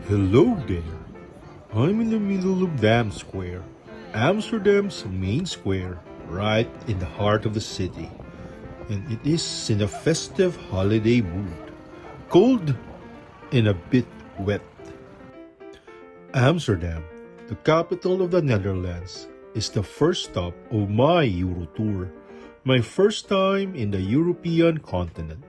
Hello there. I'm in the middle of Dam Square, Amsterdam's main square, right in the heart of the city. And it is in a festive holiday mood. Cold and a bit wet. Amsterdam, the capital of the Netherlands, is the first stop of my Euro tour. My first time in the European continent.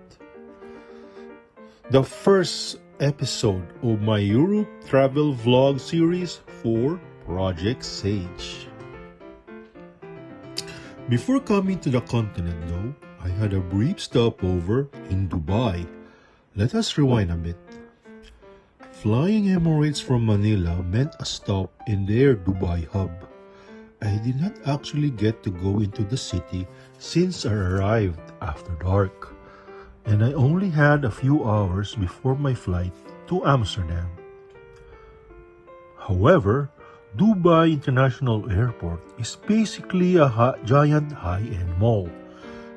The first episode of my Europe travel vlog series for Project Sage. Before coming to the continent though, I had a brief stopover in Dubai. Let us rewind a bit. Flying Emirates from Manila meant a stop in their Dubai hub. I did not actually get to go into the city since I arrived after dark, and I only had a few hours before my flight to Amsterdam. However, Dubai International Airport is basically a giant high-end mall.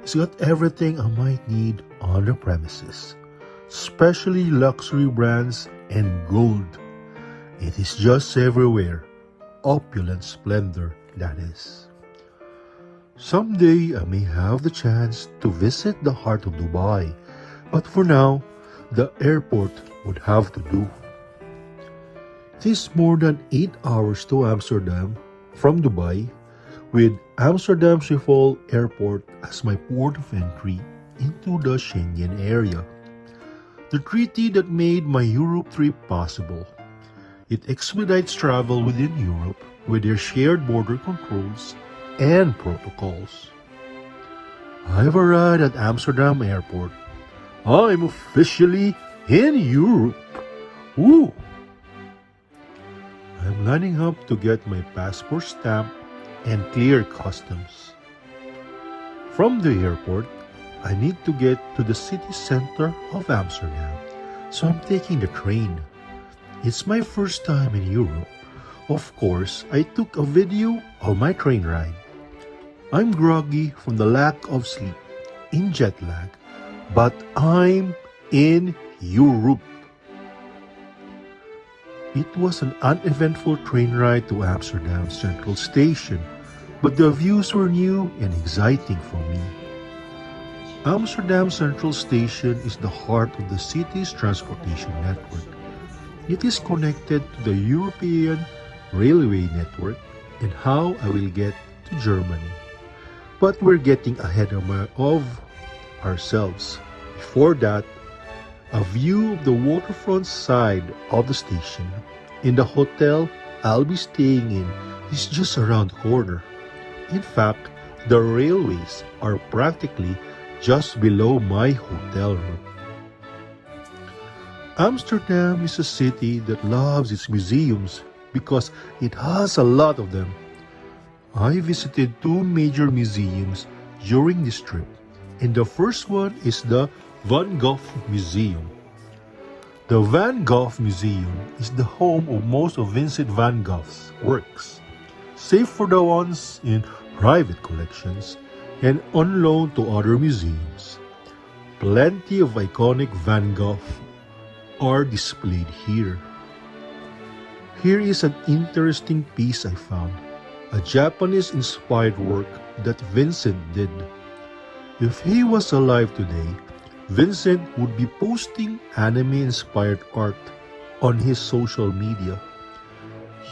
It's got everything I might need on the premises, especially luxury brands and gold. It is just everywhere. Opulent splendor, that is. Someday I may have the chance to visit the heart of Dubai, but for now, the airport would have to do. It is more than 8 hours to Amsterdam from Dubai, with Amsterdam Schiphol Airport as my port of entry into the Schengen area. The treaty that made my Europe trip possible. It expedites travel within Europe with their shared border controls and protocols. I've arrived at Amsterdam Airport. I'm officially in Europe. Woo! I'm lining up to get my passport stamp and clear customs. From the airport, I need to get to the city center of Amsterdam, so I'm taking the train. It's my first time in Europe. Of course, I took a video of my train ride. I'm groggy from the lack of sleep, in jet lag, but I'm in Europe. It was an uneventful train ride to Amsterdam Central Station, but the views were new and exciting for me. Amsterdam Central Station is the heart of the city's transportation network. It is connected to the European railway network and how I will get to Germany. But we're getting ahead of ourselves. Before that, a view of the waterfront side of the station in the hotel I'll be staying in is just around the corner. In fact, the railways are practically just below my hotel room. Amsterdam is a city that loves its museums because it has a lot of them. I visited two major museums during this trip, and the first one is the Van Gogh Museum. The Van Gogh Museum is the home of most of Vincent van Gogh's works, save for the ones in private collections and on loan to other museums. Plenty of iconic Van Gogh are displayed here. Here is an interesting piece I found, a Japanese-inspired work that Vincent did. If he was alive today, Vincent would be posting anime-inspired art on his social media.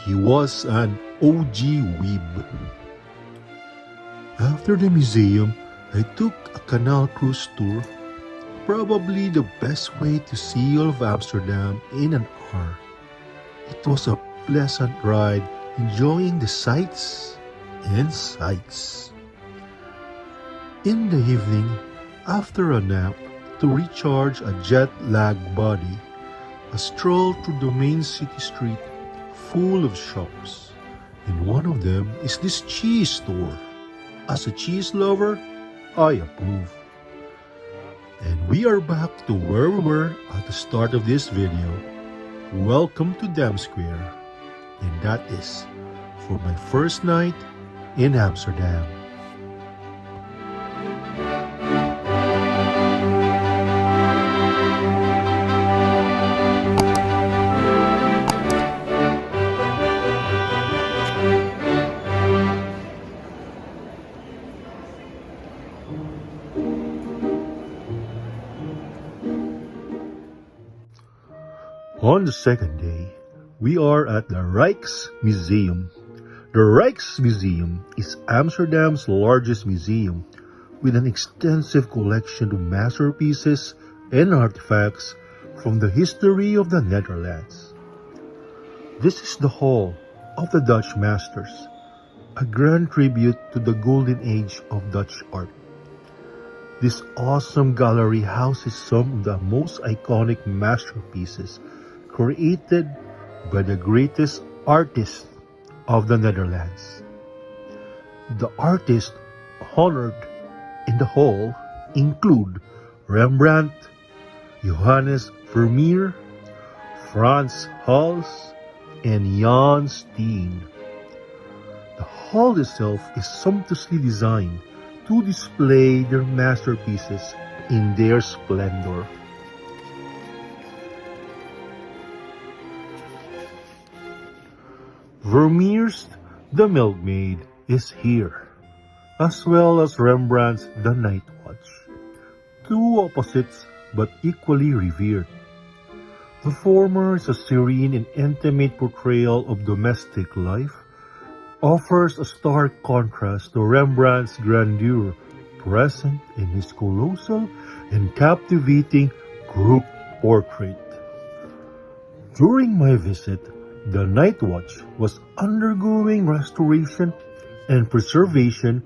He was an OG weeb. After the museum, I took a Canal cruise tour, probably the best way to see all of Amsterdam in an hour. It was a pleasant ride, enjoying the sights and sights. In the evening, after a nap to recharge a jet-lagged body, a stroll through the main city street full of shops. And one of them is this cheese store. As a cheese lover, I approve. And we are back to where we were at the start of this video. Welcome to Dam Square, and that is for my first night in Amsterdam. On the second day, we are at the Rijksmuseum. The Rijksmuseum is Amsterdam's largest museum with an extensive collection of masterpieces and artifacts from the history of the Netherlands. This is the Hall of the Dutch Masters, a grand tribute to the golden age of Dutch art. This awesome gallery houses some of the most iconic masterpieces created by the greatest artists of the Netherlands. The artists honored in the hall include Rembrandt, Johannes Vermeer, Frans Hals, and Jan Steen. The hall itself is sumptuously designed to display their masterpieces in their splendor. Vermeer's The Milkmaid is here, as well as Rembrandt's The Night Watch, two opposites but equally revered. The former is a serene and intimate portrayal of domestic life, offers a stark contrast to Rembrandt's grandeur present in his colossal and captivating group portrait. During my visit, the Night Watch was undergoing restoration and preservation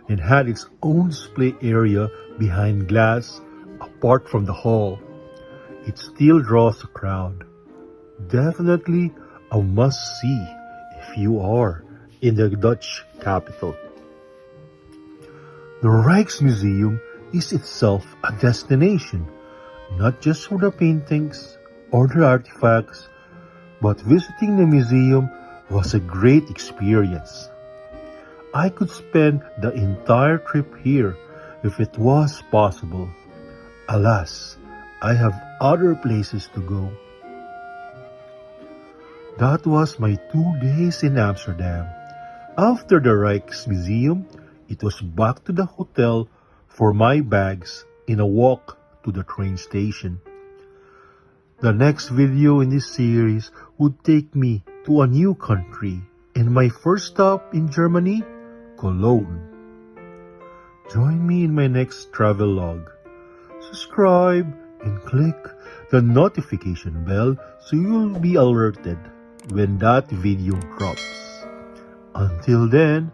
and had its own display area behind glass apart from the hall. It still draws a crowd. Definitely a must-see if you are in the Dutch capital. The Rijksmuseum is itself a destination, not just for the paintings or the artifacts, but visiting the museum was a great experience. I could spend the entire trip here if it was possible. Alas, I have other places to go. That was my 2 days in Amsterdam. After the Rijksmuseum, it was back to the hotel for my bags in a walk to the train station. The next video in this series would take me to a new country and my first stop in Germany, Cologne. Join me in my next travel log. Subscribe and click the notification bell so you'll be alerted when that video drops. Until then,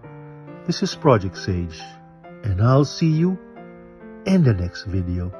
this is Project Sage, and I'll see you in the next video.